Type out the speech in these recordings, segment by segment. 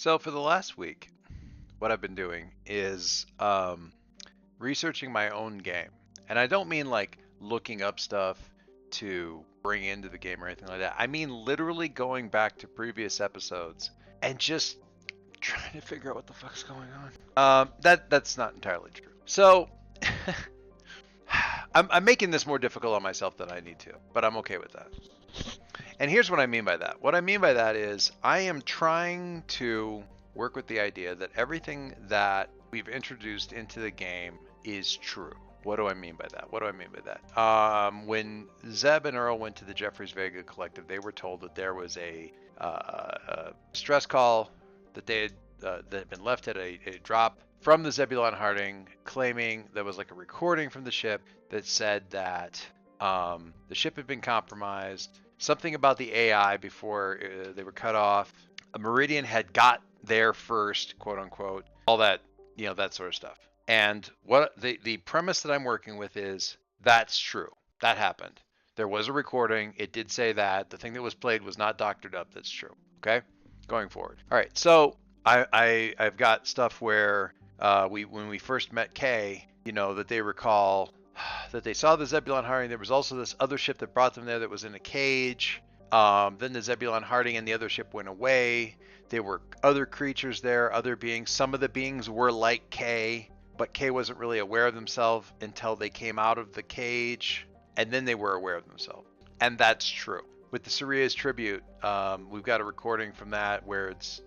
So for the last week, what I've been doing is researching my own game. And I don't mean like looking up stuff to bring into the game or anything like that. I mean literally going back to previous episodes and just trying to figure out what the fuck's going on. That's not entirely true. So I'm making this more difficult on myself than I need to, but I'm okay with that. And here's what I mean by that. What I mean by that is I am trying to work with the idea that everything that we've introduced into the game is true. What do I mean by that? What do I mean by that? When Zeb and Earl went to the Jeffries Vega Collective, they were told that there was a stress call that that had been left at a drop from the Zebulon Harding, claiming there was like a recording from the ship that said that the ship had been compromised. Something about the AI before they were cut off. A Meridian had got there first, quote unquote. All that, that sort of stuff. And what the premise that I'm working with is that's true. That happened. There was a recording. It did say that. The thing that was played was not doctored up. That's true. Okay? Going forward. All right. So I've got stuff where when we first met Kay, that they recall that they saw the Zebulon Harding. There was also this other ship that brought them there that was in a cage. Then the Zebulon Harding and the other ship went away. There were other creatures there, other beings. Some of the beings were like Kay, but Kay wasn't really aware of themselves until they came out of the cage, and then they were aware of themselves. And that's true. With the Saria's tribute, we've got a recording from that where it's,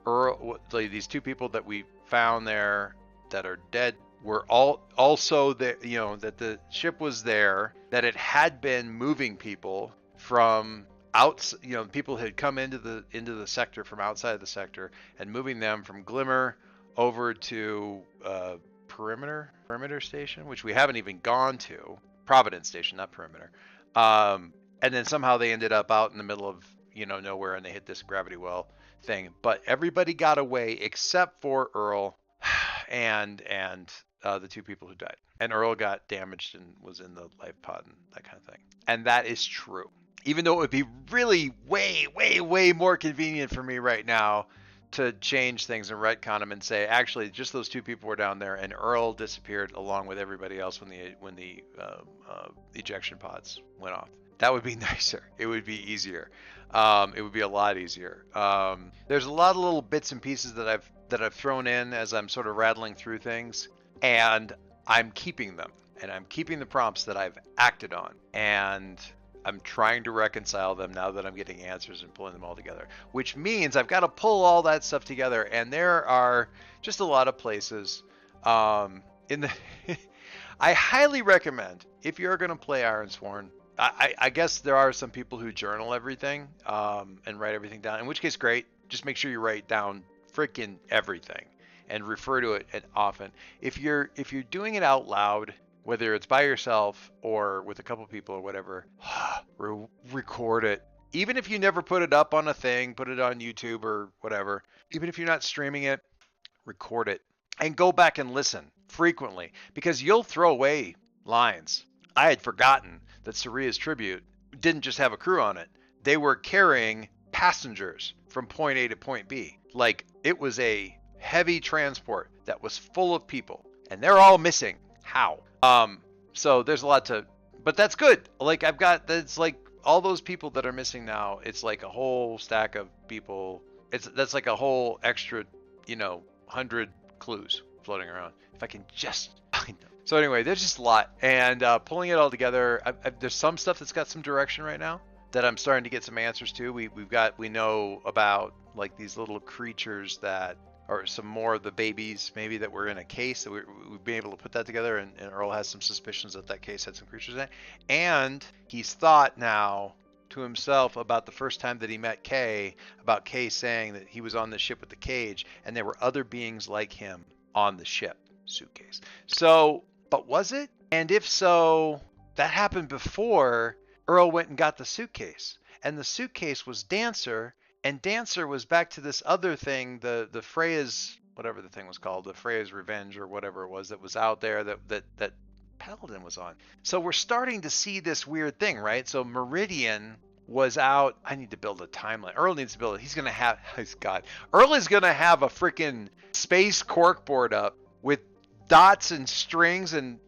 Earl, like these two people that we found there that are dead were also there, that the ship was there, that it had been moving people from out, people had come into the sector from outside of the sector and moving them from Glimmer over to perimeter station, which we haven't even gone to. Providence station, not perimeter. And then somehow they ended up out in the middle of nowhere, and they hit this gravity well thing. But everybody got away except for Earl and the two people who died. And Earl got damaged and was in the life pod and that kind of thing. And that is true. Even though it would be really way, way, way more convenient for me right now to change things and retcon them and say, actually, just those two people were down there, and Earl disappeared along with everybody else when the ejection pods went off. That would be nicer. It would be easier. It would be a lot easier. There's a lot of little bits and pieces that I've thrown in as I'm sort of rattling through things, and I'm keeping them, and I'm keeping the prompts that I've acted on, and I'm trying to reconcile them now that I'm getting answers and pulling them all together, which means I've got to pull all that stuff together, and there are just a lot of places in the I highly recommend, if you're going to play Ironsworn, I guess there are some people who journal everything and write everything down, in which case, great. Just make sure you write down freaking everything and refer to it often. If you're doing it out loud, whether it's by yourself or with a couple people or whatever, record it. Even if you never put it up on a thing, put it on YouTube or whatever, even if you're not streaming it, record it and go back and listen frequently, because you'll throw away lines. I had forgotten that Saria's tribute didn't just have a crew on it. They were carrying passengers from point A to point B. Like, it was a heavy transport that was full of people, and they're all missing. How? So there's a lot to, but that's good. Like, that's like all those people that are missing now. It's like a whole stack of people. That's like a whole extra, 100 clues floating around. If I can just find them. So anyway, there's just a lot, and pulling it all together. There's some stuff that's got some direction right now that I'm starting to get some answers to. We know about like these little creatures that or some more of the babies maybe that were in a case that we've been able to put that together, and Earl has some suspicions that case had some creatures in it, and he's thought now to himself about the first time that he met Kay, about Kay saying that he was on the ship with the cage and there were other beings like him on the ship suitcase. So, but was it? And if so, that happened before Earl went and got the suitcase, and the suitcase was Dancer, and Dancer was back to this other thing, the Freya's, whatever the thing was called, the Freya's Revenge or whatever it was that was out there that Paladin was on. So we're starting to see this weird thing, right? So Meridian was out. I need to build a timeline. Earl needs to build it. He's gonna have. God, Earl is gonna have a freaking space corkboard up with dots and strings, and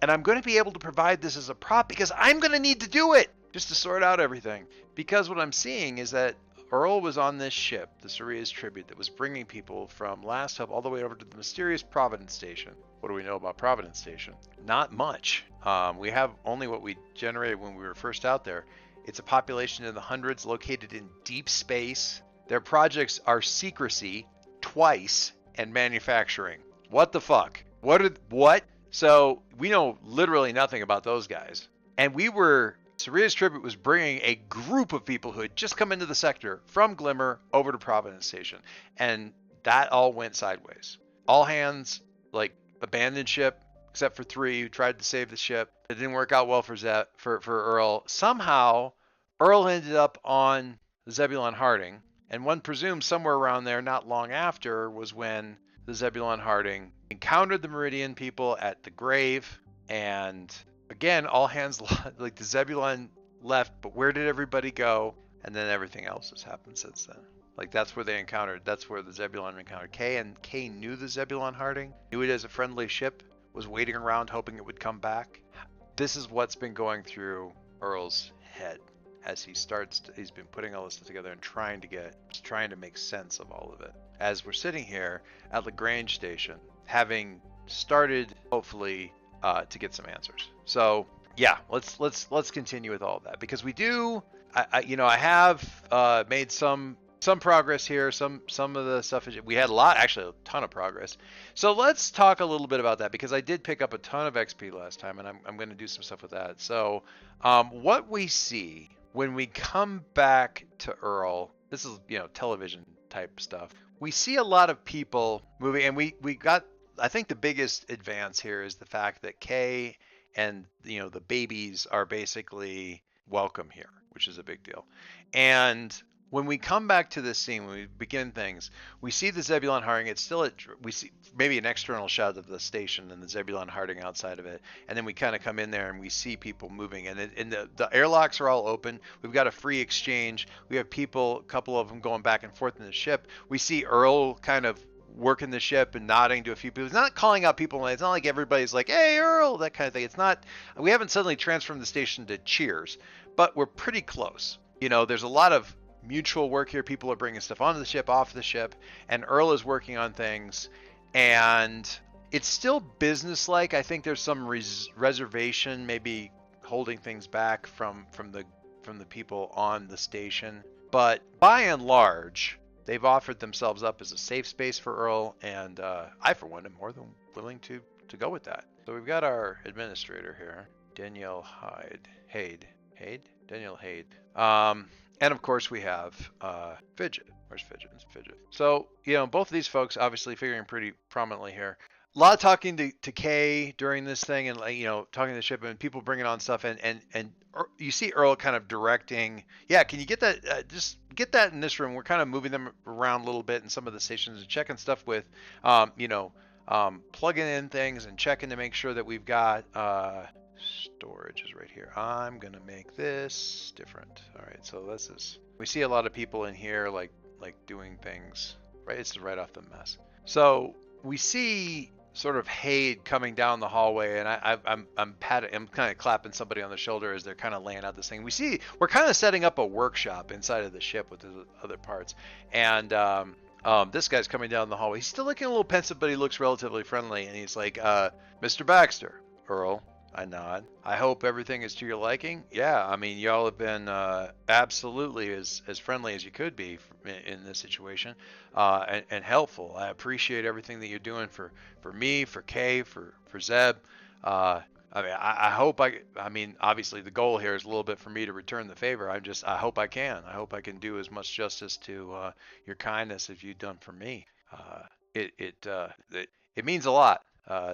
I'm gonna be able to provide this as a prop because I'm gonna need to do it just to sort out everything. Because what I'm seeing is that Earl was on this ship, the Saria's Tribute, that was bringing people from Last Hope all the way over to the mysterious Providence Station. What do we know about Providence Station? Not much. We have only what we generated when we were first out there. It's a population in the hundreds located in deep space. Their projects are secrecy, twice, and manufacturing. What the fuck? What? So we know literally nothing about those guys. And Saria's Tribute was bringing a group of people who had just come into the sector from Glimmer over to Providence Station. And that all went sideways. All hands, abandoned ship, except for 3 who tried to save the ship. It didn't work out well for Earl. Somehow, Earl ended up on the Zebulon Harding. And one presumes somewhere around there, not long after, was when the Zebulon Harding encountered the Meridian people at the grave. And again, all hands, the Zebulon left, but where did everybody go? And then everything else has happened since then. That's where that's where the Zebulon encountered Kay, and Kay knew the Zebulon Harding, knew it as a friendly ship, was waiting around hoping it would come back. This is what's been going through Earl's head as he's been putting all this together and trying to make sense of all of it. As we're sitting here at Lagrange Station, having started, hopefully, to get some answers. So yeah, let's continue with all of that, because we do. I have made some progress here. Some of the stuff we had a ton of progress. So let's talk a little bit about that, because I did pick up a ton of XP last time, and I'm going to do some stuff with that. So what we see when we come back to Earl, this is television type stuff. We see a lot of people moving, and we got. I think the biggest advance here is the fact that Kay and the babies are basically welcome here, which is a big deal. And when we come back to this scene, when we begin things, we see the Zebulon Harding. It's still we see maybe an external shot of the station and the Zebulon Harding outside of it, and then we kind of come in there and we see people moving, and the airlocks are all open. We've got a free exchange. We have people, a couple of them going back and forth in the ship. We see Earl kind of working the ship and nodding to a few people. He's not calling out people. It's not like everybody's like, "Hey, Earl," that kind of thing. It's not. We haven't suddenly transformed the station to cheers, but we're pretty close. There's a lot of mutual work here. People are bringing stuff onto the ship, off the ship, and Earl is working on things, and it's still businesslike. I think there's some reservation, maybe holding things back from the people on the station, but by and large, they've offered themselves up as a safe space for Earl, and I, for one, am more than willing to go with that. So we've got our administrator here, Danielle Danielle Hade. And of course we have Fidget. Where's Fidget? It's Fidget. So, both of these folks obviously figuring pretty prominently here. A lot of talking to Kay during this thing, and talking to the ship and people bringing on stuff, and you see Earl kind of directing. Yeah, can you get that? Just get that in this room. We're kind of moving them around a little bit in some of the stations and checking stuff with, plugging in things and checking to make sure that we've got storage is right here. I'm gonna make this different. All right, so we see a lot of people in here like doing things. Right, it's right off the mess. So we see sort of Hade coming down the hallway, and I'm kind of clapping somebody on the shoulder as they're kind of laying out this thing. We're kind of setting up a workshop inside of the ship with the other parts, and this guy's coming down the hallway. He's still looking a little pensive, but he looks relatively friendly, and he's like, Mr. Baxter. Earl. I nod. I hope everything is to your liking. Yeah, I mean, y'all have been absolutely as friendly as you could be in this situation, and helpful. I appreciate everything that you're doing for me, for Kay, for Zeb. I mean, I hope I mean, obviously the goal here is a little bit for me to return the favor. I hope I can. I hope I can do as much justice to your kindness as you've done for me. It means a lot.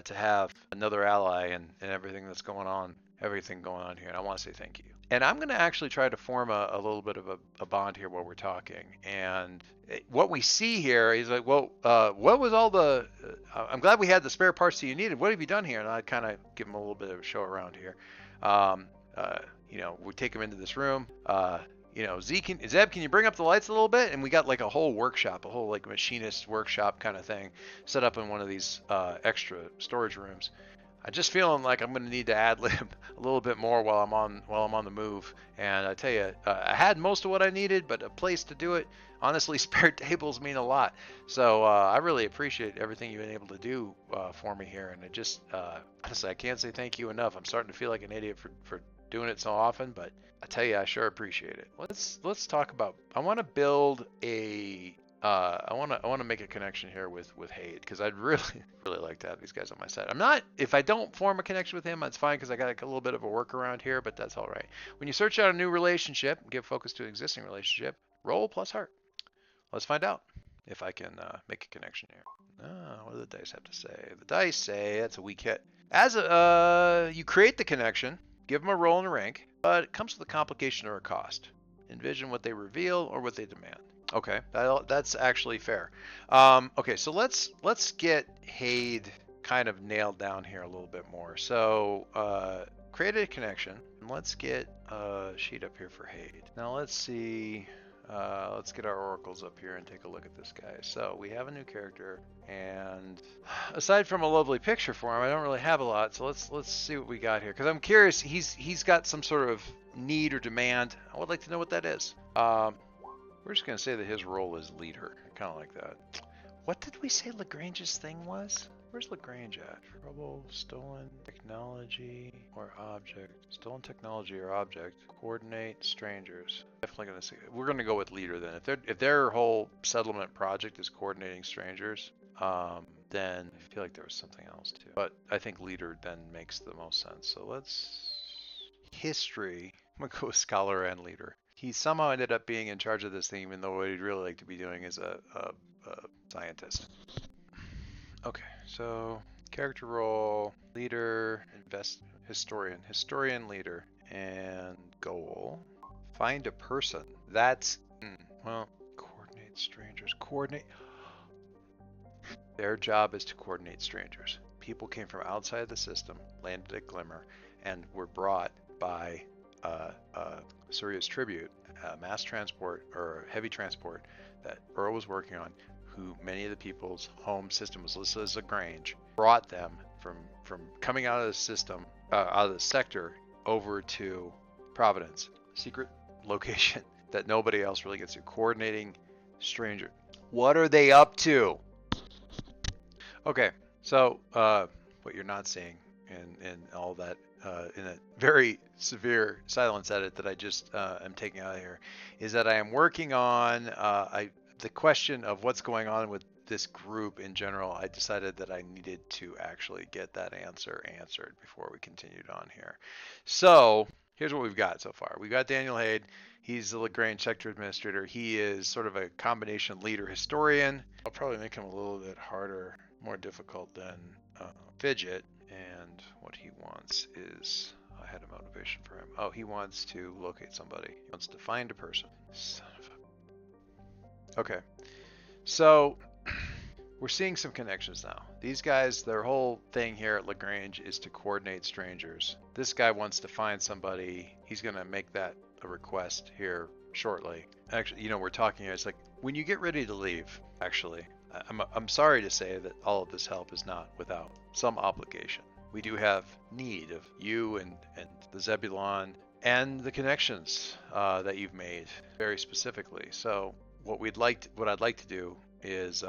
To have another ally and everything going on here. And I want to say thank you. And I'm going to actually try to form a little bit of a bond here while we're talking. And what we see here is like, well, what was all the, I'm glad we had the spare parts that you needed. What have you done here? And I kind of give him a little bit of a show around here. you know, we take him into this room. You know, Zeb, can you bring up the lights a little bit? And we got like a whole workshop, a whole like machinist workshop kind of thing set up in one of these extra storage rooms. I'm just feeling like I'm going to need to ad lib a little bit more while I'm on the move. And I tell you, I had most of what I needed, but a place to do it. Honestly, spare tables mean a lot. So I really appreciate everything you've been able to do for me here. And it just honestly, I can't say thank you enough. I'm starting to feel like an idiot for doing it so often, but I tell you, I sure appreciate it. Let's talk about. I want to build a. I want to make a connection here with Hade, because I'd really like to have these guys on my side. I'm not. If I don't form a connection with him, that's fine, because I got a little bit of a workaround here, but that's all right. When you search out a new relationship, give focus to an existing relationship. Roll plus heart. Let's find out if I can make a connection here. What do the dice have to say? The dice say that's a weak hit. As you create the connection, give them a roll and a rank, but it comes with a complication or a cost. Envision what they reveal or what they demand. Okay, that's actually fair. Okay, so let's get Hade kind of nailed down here a little bit more. So create a connection, and let's get a sheet up here for Hade. Now let's see. Let's get our oracles up here and take a look at this guy. So we have a new character, and aside from a lovely picture for him, I don't really have a lot. So let's see what we got here, because I'm curious. He's got some sort of need or demand. I would like to know what that is. We're just gonna say that his role is leader. I kind of like that. What did we say Lagrange's thing was? Where's Lagrange at? Trouble, stolen technology or object. Stolen technology or object. Coordinate strangers. Definitely gonna see. We're gonna go with leader then. If their whole settlement project is coordinating strangers, then I feel like there was something else too. But I think leader then makes the most sense. So let's history. I'm gonna go with scholar and leader. He somehow ended up being in charge of this thing, even though what he'd really like to be doing is a scientist. Okay, so character role, leader, historian, leader, and goal. Find a person. That's, well, coordinate strangers. Their job is to coordinate strangers. People came from outside the system, landed at Glimmer, and were brought by Surya's tribute, mass transport or heavy transport that Earl was working on, who many of the people's home system was listed as Lagrange, brought them from coming out of the system, out of the sector, over to Providence, secret location that nobody else really gets to. Coordinating stranger. What are they up to? Okay, so what you're not seeing in all that, in a very severe silence edit that I just am taking out of here, is that I am working on the question of what's going on with this group in general. I decided that I needed to actually get that answered before we continued on here. So here's what we've got so far. We've got Daniel Hade. He's the Lagrange sector administrator. He is sort of a combination leader historian. I'll probably make him a little bit harder, more difficult than Fidget. And what he wants is, I had a motivation for him. Oh, he wants to locate somebody. He wants to find a person. Son of a... Okay. So we're seeing some connections now. These guys, their whole thing here at Lagrange is to coordinate strangers. This guy wants to find somebody. He's going to make that a request here shortly. Actually, you know, we're talking here. It's like, when you get ready to leave, actually, I'm sorry to say that all of this help is not without some obligation. We do have need of you and the Zebulon and the connections that you've made very specifically. So what I'd like to do is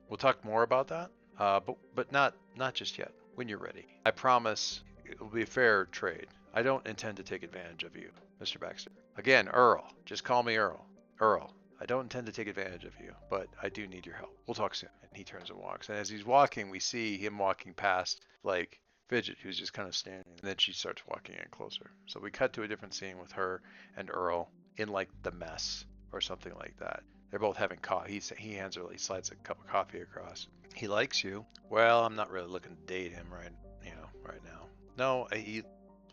we'll talk more about that, but not just yet. When you're ready, I promise it will be a fair trade. I don't intend to take advantage of you, Mr. Baxter. Again, Earl. Just call me Earl. Earl. I don't intend to take advantage of you, but I do need your help. We'll talk soon. And he turns and walks. And as he's walking, we see him walking past, like, Fidget, who's just kind of standing. And then she starts walking in closer. So we cut to a different scene with her and Earl in, like, the mess or something like that. They're both having coffee. He hands her, he slides a cup of coffee across. He likes you. Well, I'm not really looking to date him right now. No, he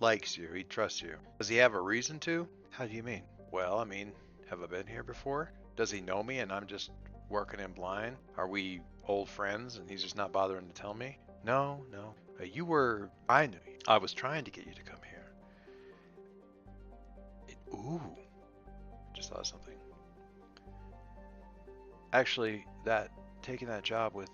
likes you. He trusts you. Does he have a reason to? How do you mean? Well, I mean, have I been here before? Does he know me and I'm just working him blind? Are we old friends and he's just not bothering to tell me? No. I knew you. I was trying to get you to come here. Ooh, just thought of something. Actually, that taking that job with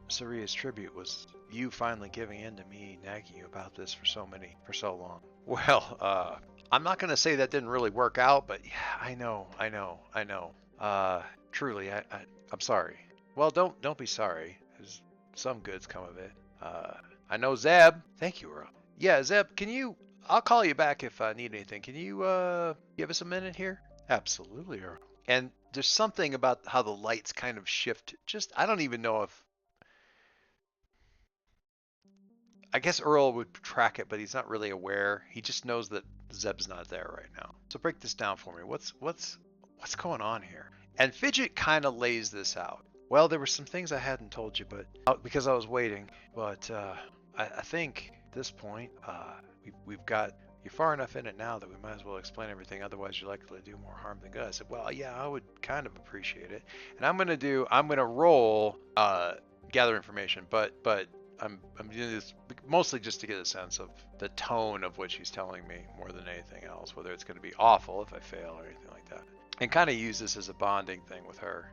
Saria's tribute was you finally giving in to me nagging you about this for so long. Well, I'm not gonna say that didn't really work out, but yeah, I know. Truly, I'm sorry. Well, don't be sorry. There's some good's come of it. Uh, I know Zeb. Thank you, Earl. Yeah, Zeb, can you? I'll call you back if I need anything. Can you give us a minute here? Absolutely, Earl. And there's something about how the lights kind of shift. Just I don't even know if I guess Earl would track it, but he's not really aware. He just knows that Zeb's not there right now. So break this down for me. What's going on here? And Fidget kind of lays this out. Well, there were some things I hadn't told you, but because I was waiting. But I think at this point, we've got you're far enough in it now that we might as well explain everything. Otherwise, you're likely to do more harm than good. I said, well, yeah, I would kind of appreciate it. And I'm gonna roll gather information, but I'm doing this mostly just to get a sense of the tone of what she's telling me more than anything else, whether it's going to be awful if I fail or anything like that. And kind of use this as a bonding thing with her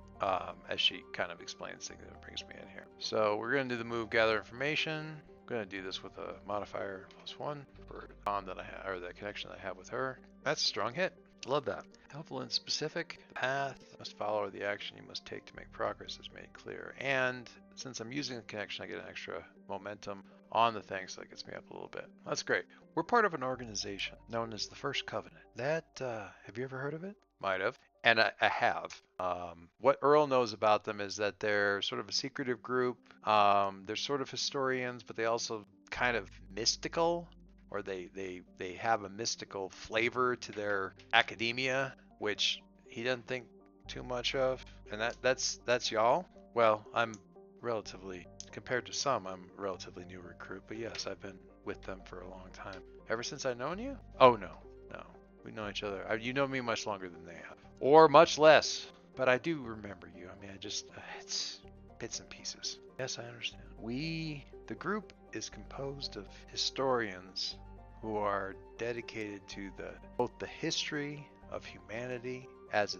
as she kind of explains things that brings me in here. So we're going to do the move gather information. I'm going to do this with a modifier +1 for the bond that I have, or the connection that I have with her. That's a strong hit. Love that. Helpful and specific. Path must follow the action you must take to make progress is made clear. And since I'm using the connection, I get an extra momentum on the thing, so that gets me up a little bit. That's great. We're part of an organization known as the First Covenant. That, have you ever heard of it? Might have. And I have. What Earl knows about them is that they're sort of a secretive group. They're sort of historians, but they also kind of mystical, or they have a mystical flavor to their academia, which he doesn't think too much of. And that's y'all. Well, I'm relatively compared to some, I'm a relatively new recruit, but yes, I've been with them for a long time. Ever since I've known you? Oh no, no, we know each other. You know me much longer than they have, or much less. But I do remember you. I mean, I just it's bits and pieces. Yes, I understand. The group is composed of historians who are dedicated to both the history of humanity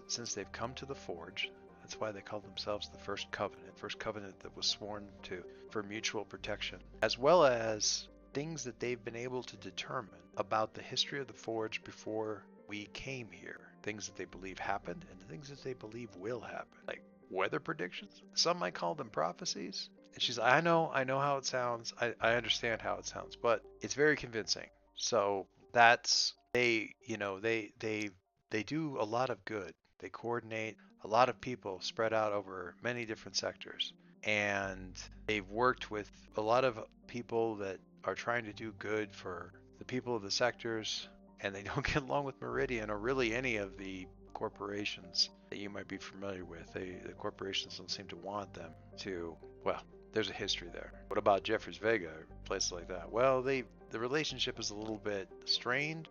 since they've come to the Forge. That's why they call themselves the First Covenant that was sworn to for mutual protection, as well as things that they've been able to determine about the history of the Forge before we came here. Things that they believe happened and things that they believe will happen. Like weather predictions. Some might call them prophecies. And she's like, I know how it sounds. I understand how it sounds, but it's very convincing. So that's they do a lot of good. They coordinate a lot of people spread out over many different sectors. And they've worked with a lot of people that are trying to do good for the people of the sectors, and they don't get along with Meridian or really any of the corporations that you might be familiar with. The corporations don't seem to want them to, well, there's a history there. What about Jeffers Vega, places like that? Well, the relationship is a little bit strained,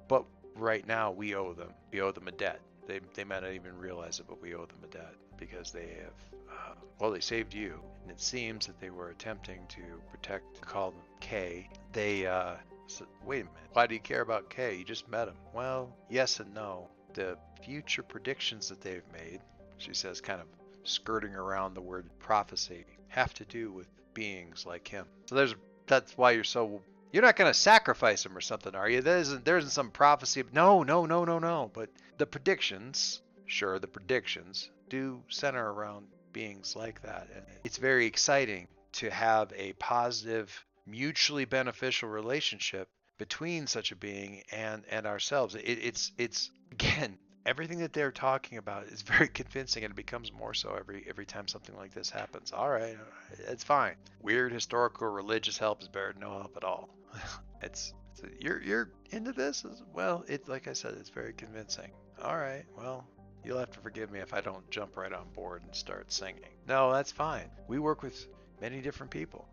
but right now we owe them. We owe them a debt. They might not even realize it, but we owe them a debt because they have, they saved you. And it seems that they were attempting to protect, call them K. They, so, wait a minute, why do you care about K? You just met him. Well, yes and no. The future predictions that they've made, she says, kind of skirting around the word prophecy, have to do with beings like him. So that's why you're not going to sacrifice him or something, are you? There isn't some prophecy. No. But the predictions, sure, the predictions do center around beings like that. And it's very exciting to have a positive, mutually beneficial relationship between such a being and ourselves. It's again, everything that they're talking about is very convincing, and it becomes more so every time something like this happens. All right, it's fine. Weird historical religious help is better than no help at all. You're into this as well. It's like I said, it's very convincing. All right, well, you'll have to forgive me if I don't jump right on board and start singing. No, that's fine. We work with many different people.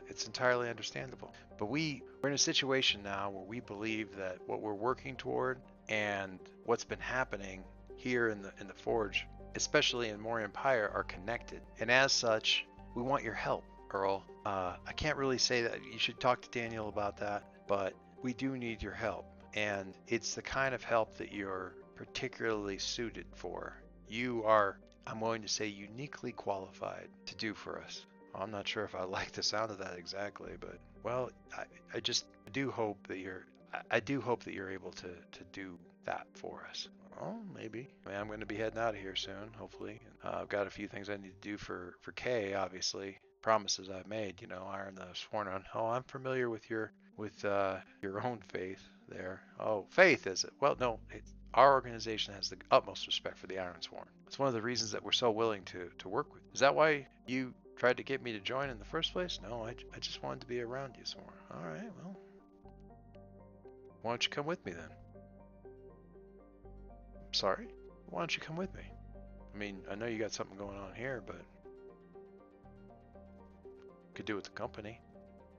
It's entirely understandable. But we're in a situation now where we believe that what we're working toward and what's been happening here in the Forge, especially in Morian Pyre, are connected. And as such, we want your help, Earl. I can't really say that. You should talk to Daniel about that, but we do need your help. and it's the kind of help that you're particularly suited for. You are, I'm willing to say, uniquely qualified to do for us. I'm not sure if I like the sound of that exactly, but well, I just do hope that I do hope that you're able to do that for us. Oh, maybe. I mean, I'm going to be heading out of here soon, hopefully. I've got a few things I need to do for Kay, obviously. Promises I've made, iron that I've sworn on. Oh, I'm familiar with your own faith there. Oh, faith is it? Well, no, our organization has the utmost respect for the Iron Sworn. It's one of the reasons that we're so willing to work with. Is that why you tried to get me to join in the first place? No, I just wanted to be around you some more. All right, well, why don't you come with me then? Sorry? Why don't you come with me? I mean, I know you got something going on here, but could do with the company.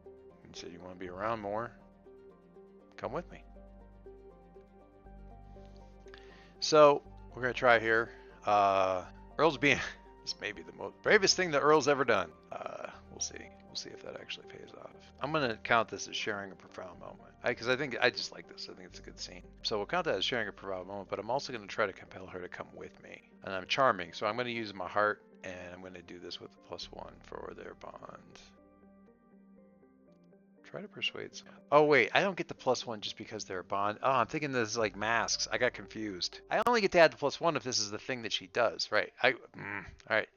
You said you want to be around more. Come with me. So we're gonna try here. Earl's being this may be the most bravest thing that Earl's ever done. We'll see. We'll see if that actually pays off. I'm gonna count this as sharing a profound moment. Because I think I just like this. I think it's a good scene. So we'll count that as sharing a profound moment. But I'm also gonna try to compel her to come with me. And I'm charming, so I'm gonna use my heart, and I'm gonna do this with a +1 for their bond. Try to persuade someone. Oh wait, I don't get the +1 just because they're a bond. Oh, I'm thinking this is like masks. I got confused. I only get to add the +1 if this is the thing that she does, right? All right.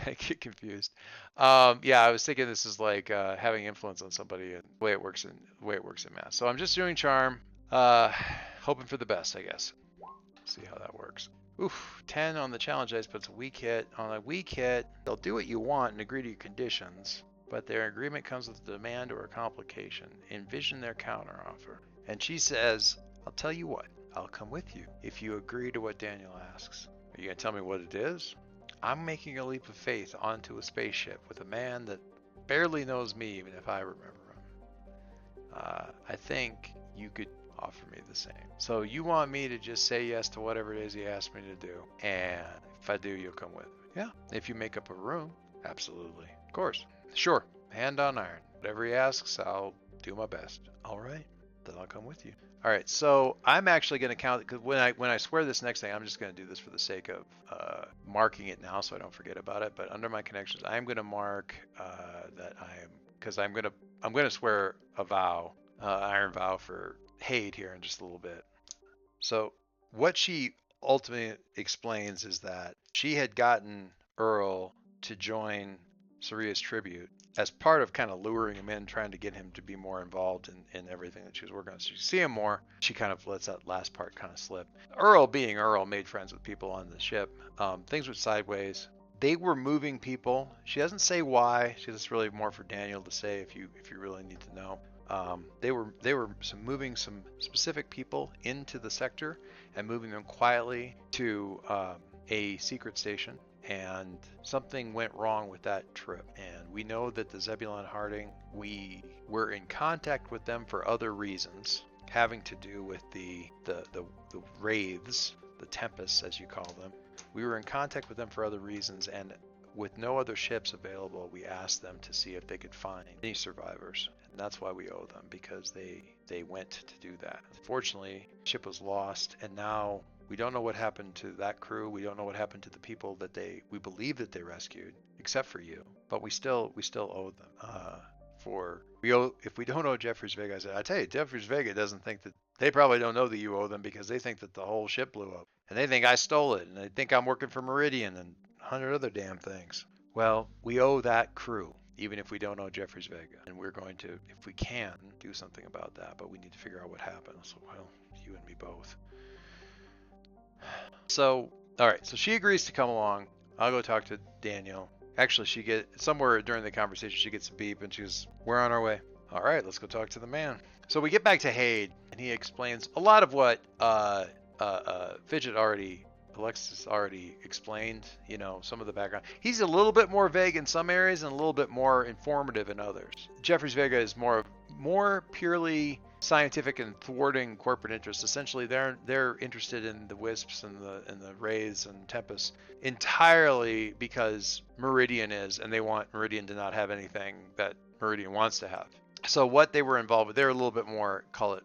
I get confused. Yeah, I was thinking this is like having influence on somebody and the way it works in math. So I'm just doing charm, hoping for the best, I guess. See how that works. Oof, 10 on the challenge dice, but it's a weak hit. On a weak hit, they'll do what you want and agree to your conditions, but their agreement comes with a demand or a complication. Envision their counteroffer. And she says, I'll tell you what, I'll come with you if you agree to what Daniel asks. Are you going to tell me what it is? I'm making a leap of faith onto a spaceship with a man that barely knows me, even if I remember him. I think you could offer me the same. So you want me to just say yes to whatever it is he asked me to do, and if I do, you'll come with me. Yeah, if you make up a room, absolutely. Of course. Sure, hand on iron. Whatever he asks, I'll do my best. All right, then I'll come with you. All right, so I'm actually going to count, because when I swear this next thing, I'm just going to do this for the sake of marking it now so I don't forget about it. But under my connections, I'm going to mark that I am, because I'm going to swear a vow, iron vow for Hade here in just a little bit. So what she ultimately explains is that she had gotten Earl to join Saria's tribute as part of kind of luring him in, trying to get him to be more involved in everything that she was working on. So you see him more. She kind of lets that last part kind of slip. Earl, being Earl, made friends with people on the ship. Things went sideways. They were moving people. She doesn't say why. She just really more for Daniel to say if you really need to know. They were moving some specific people into the sector and moving them quietly to a secret station. And something went wrong with that trip. And we know that the Zebulon Harding, we were in contact with them for other reasons, having to do with the wraiths, the tempests as you call them. We were in contact with them for other reasons, and with no other ships available, we asked them to see if they could find any survivors. And that's why we owe them, because they went to do that. Unfortunately, the ship was lost, and now we don't know what happened to that crew. We don't know what happened to the people that we believe that they rescued, except for you. But we still owe them. If we don't owe Jeffries Vega, I tell you, Jeffries Vega doesn't think that, they probably don't know that you owe them, because they think that the whole ship blew up. And they think I stole it, and they think I'm working for Meridian and 100 other damn things. Well, we owe that crew, even if we don't owe Jeffries Vega. And we're going to, if we can, do something about that. But we need to figure out what happened. So, well, you and me both. So, all right. So she agrees to come along. I'll go talk to Daniel. Actually, she gets, somewhere during the conversation, she gets a beep and she goes, we're on our way. All right, let's go talk to the man. So we get back to Hade, and he explains a lot of what Alexis already explained, some of the background. He's a little bit more vague in some areas and a little bit more informative in others. Jeffries Vega is more purely scientific and thwarting corporate interests. Essentially, they're interested in the Wisps and the Wraiths and Tempests entirely because Meridian is, and they want Meridian to not have anything that Meridian wants to have. So what they were involved with, they're a little bit more, call it,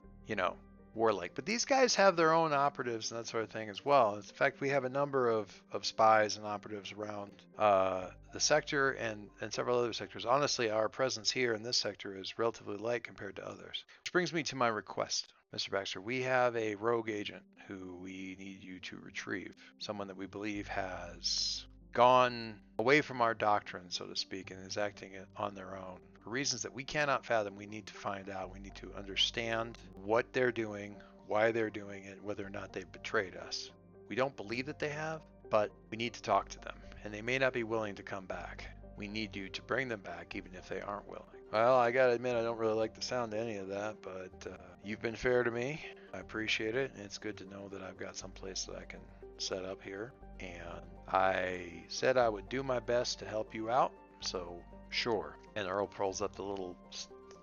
warlike. But these guys have their own operatives and that sort of thing as well. In fact, we have a number of spies and operatives around the sector and several other sectors. Honestly, our presence here in this sector is relatively light compared to others. Which brings me to my request. Mr. Baxter, we have a rogue agent who we need you to retrieve. Someone that we believe has gone away from our doctrine, so to speak, and is acting on their own. For reasons that we cannot fathom, we need to find out. We need to understand what they're doing, why they're doing it, whether or not they've betrayed us. We don't believe that they have, but we need to talk to them, and they may not be willing to come back. We need you to bring them back, even if they aren't willing. Well, I gotta admit, I don't really like the sound of any of that, but you've been fair to me. I appreciate it, and it's good to know that I've got some place that I can set up here. And I said I would do my best to help you out, so sure. And Earl pulls up the little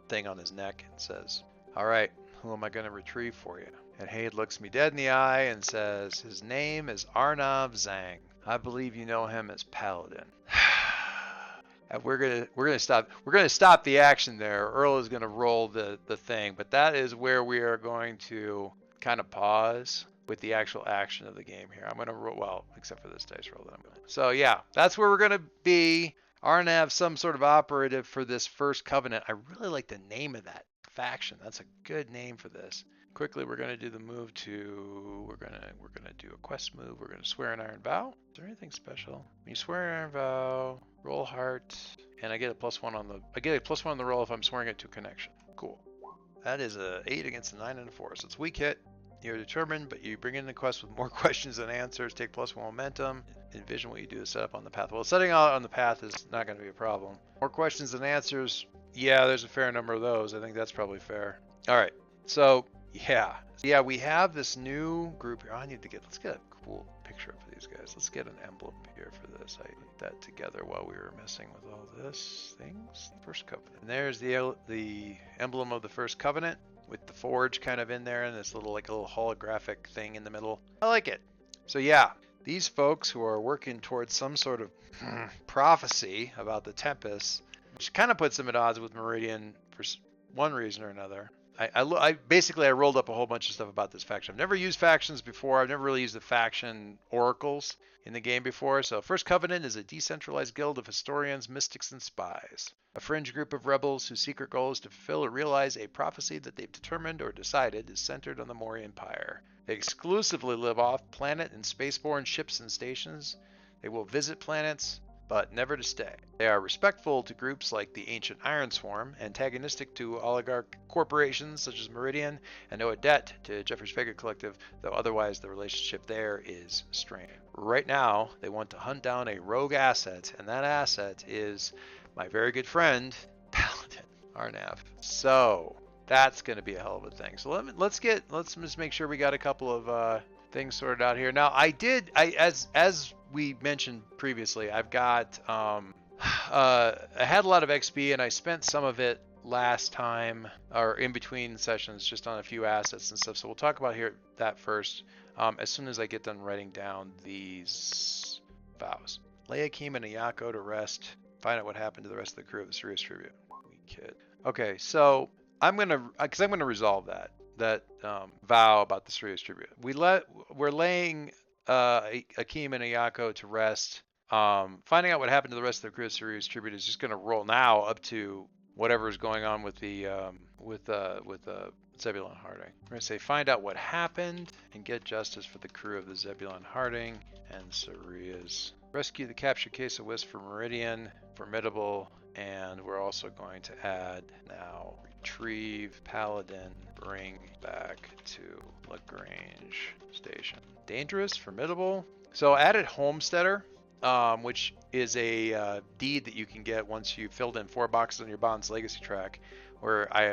thing on his neck and says, all right, who am I going to retrieve for you? And Haid looks me dead in the eye and says, his name is Arnav Zhang. I believe you know him as Paladin. We're gonna stop the action there. Earl is gonna roll the thing, but that is where we are going to kind of pause with the actual action of the game here. I'm gonna roll, well, except for this dice roll that I'm going. So yeah, that's where we're gonna be. Arnav, some sort of operative for this first covenant. I really like the name of that faction. That's a good name for this. Quickly, we're gonna do the move to. We're gonna do a quest move. We're gonna swear an iron vow. Is there anything special? When you swear an iron vow, roll heart, and I get a +1 on the. I get a +1 on the roll if I'm swearing it to connection. Cool. That is a 8 against a 9 and a 4, so it's weak hit. You're determined, but you bring in the quest with more questions than answers. Take +1 momentum. Envision what you do to set up on the path. Well, setting out on the path is not going to be a problem. More questions than answers. Yeah, there's a fair number of those. I think that's probably fair. All right. So yeah, we have this new group here. Let's get a cool picture up for these guys. Let's get an emblem here for this. I put that together while we were messing with all this things. First covenant. And there's the emblem of the first covenant with the forge kind of in there and this little holographic thing in the middle. I like it. So yeah, these folks who are working towards some sort of prophecy about the Tempest, which kind of puts them at odds with Meridian for one reason or another. I basically rolled up a whole bunch of stuff about this faction. I've never used factions before. I've never really used the faction oracles in the game before. So First Covenant is a decentralized guild of historians, mystics, and spies. A fringe group of rebels whose secret goal is to fulfill or realize a prophecy that they've determined or decided is centered on the Mori Empire. They exclusively live off planet and spaceborne ships and stations. They will visit planets, but never to stay. They are respectful to groups like the Ancient Iron Swarm, antagonistic to oligarch corporations such as Meridian, and owe a debt to Jeffers Vega Collective, though otherwise the relationship there is strained. Right now, they want to hunt down a rogue asset, and that asset is my very good friend, Paladin Arnav. So that's going to be a hell of a thing. So let's just make sure we got a couple of things sorted out here. Now, as we mentioned previously, I've got I had a lot of XP and I spent some of it last time or in between sessions just on a few assets and stuff. So we'll talk about that first as soon as I get done writing down these vows. Lay Akeem and Ayako to rest. Find out what happened to the rest of the crew of the Serious Tribute. We kid. Okay, so I'm gonna resolve that vow about the Serious Tribute. We're laying Akeem and Ayako to rest. Finding out what happened to the rest of the crew of Serious Tribute is just gonna roll now up to whatever is going on with the Zebulon Harding. We're gonna say find out what happened and get justice for the crew of the Zebulon Harding and Saria's. Rescue the captured case of Wisp for Meridian, Formidable, and we're also going to add now retrieve Paladin, bring back to Lagrange Station. Dangerous, Formidable. So added Homesteader, which is a deed that you can get once you've filled in 4 boxes on your Bond's Legacy track, where I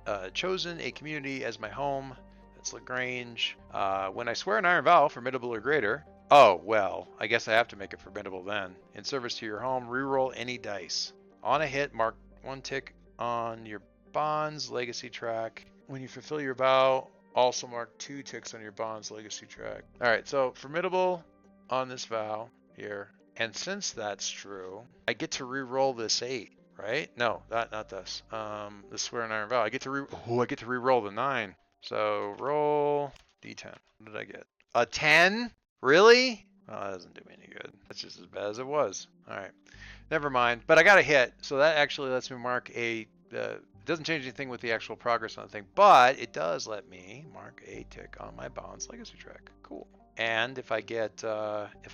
have chosen a community as my home. That's Lagrange. When I swear an iron vow, Formidable or greater. Oh, well, I guess I have to make it formidable then. In service to your home, reroll any dice. On a hit, mark 1 tick on your Bond's Legacy track. When you fulfill your vow, also mark 2 ticks on your Bond's Legacy track. All right, so formidable on this vow here. And since that's true, I get to reroll this 8, right? No, not this. The swear and iron vow. I get to reroll the 9. So roll D10. What did I get? A 10? Really? Oh, that doesn't do me any good. That's just as bad as it was. All right. Never mind. But I got a hit, so that actually lets me mark a. It doesn't change anything with the actual progress on the thing, but it does let me mark a tick on my Balance Legacy track. Cool. And if I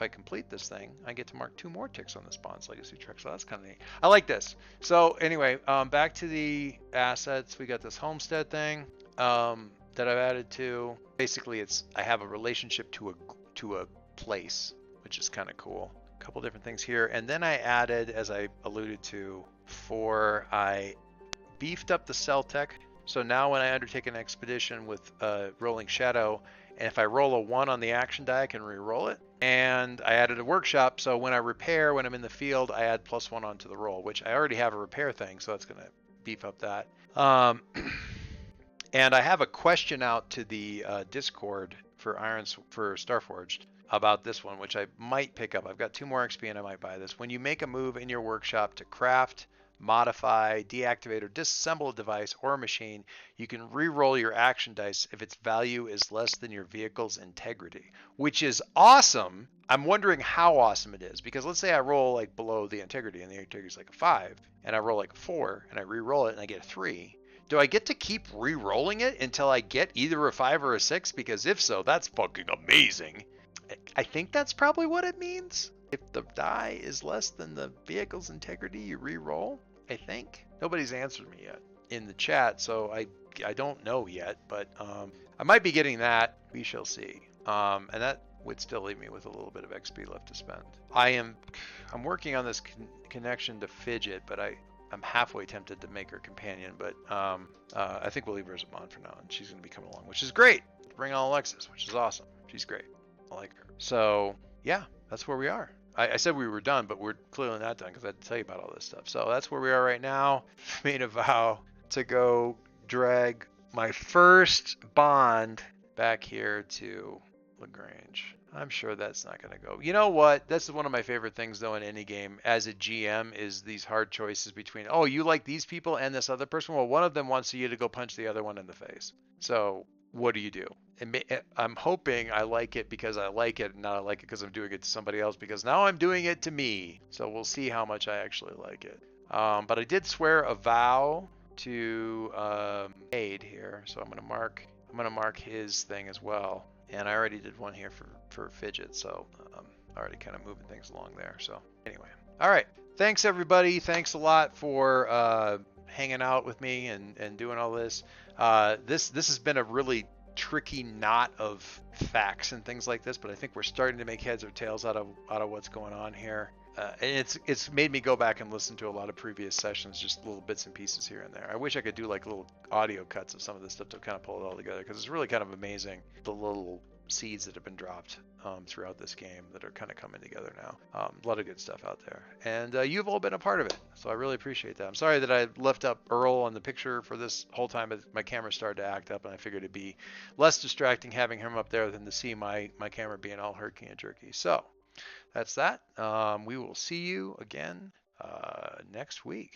complete this thing, I get to mark 2 more ticks on this Balance Legacy track. So that's kind of neat. I like this. So anyway, back to the assets. We got this homestead thing that I've added to. Basically, I have a relationship to a place, which is kind of cool. A couple different things here, and then I added, as I alluded to, I beefed up the cell tech. So now when I undertake an expedition with Rolling Shadow, and if I roll a 1 on the action die, I can re-roll it. And I added a workshop, so when I repair, when I'm in the field, I add +1 onto the roll, which I already have a repair thing, so that's going to beef up that. And I have a question out to the Discord for Starforged about this one, which I might pick up. I've got 2 more XP and I might buy this. When you make a move in your workshop to craft, modify, deactivate, or disassemble a device or a machine, you can re-roll your action dice if its value is less than your vehicle's integrity, which is awesome. I'm wondering how awesome it is, because let's say I roll like below the integrity and the integrity is like a 5, and I roll like a 4 and I re-roll it and I get a 3. Do I get to keep re-rolling it until I get either a 5 or a 6? Because if so, that's fucking amazing. I think that's probably what it means. If the die is less than the vehicle's integrity, you re-roll, I think. Nobody's answered me yet in the chat, so I don't know yet, but I might be getting that. We shall see. And that would still leave me with a little bit of XP left to spend. I'm working on this connection to Fidget, but I'm halfway tempted to make her companion, but I think we'll leave her as a Bond for now, and she's going to be coming along, which is great. Bring on Alexis, which is awesome. She's great. I like her. So, yeah, that's where we are. I said we were done, but we're clearly not done because I had to tell you about all this stuff. So that's where we are right now. Made a vow to go drag my first Bond back here to Lagrange. I'm sure that's not going to go. You know what? That's one of my favorite things, though, in any game as a GM is these hard choices between, oh, you like these people and this other person? Well, one of them wants you to go punch the other one in the face. So what do you do? And I'm hoping I like it because I like it, and not I like it because I'm doing it to somebody else, because now I'm doing it to me. So we'll see how much I actually like it. But I did swear a vow to Aid here, so I'm gonna mark his thing as well. And I already did one here for Fidget, so already kind of moving things along there. So anyway, all right. Thanks everybody. Thanks a lot for hanging out with me and doing all this. This has been a really tricky knot of facts and things like this, but I think we're starting to make heads or tails out of what's going on here. And it's made me go back and listen to a lot of previous sessions, just little bits and pieces here and there. I wish I could do like little audio cuts of some of this stuff to kind of pull it all together, because it's really kind of amazing the little seeds that have been dropped throughout this game that are kind of coming together now. A lot of good stuff out there, and you've all been a part of it, so I really appreciate that. I'm sorry that I left up Earl on the picture for this whole time, but my camera started to act up, and I figured it'd be less distracting having him up there than to see my camera being all herky and jerky. So that's that. We will see you again next week.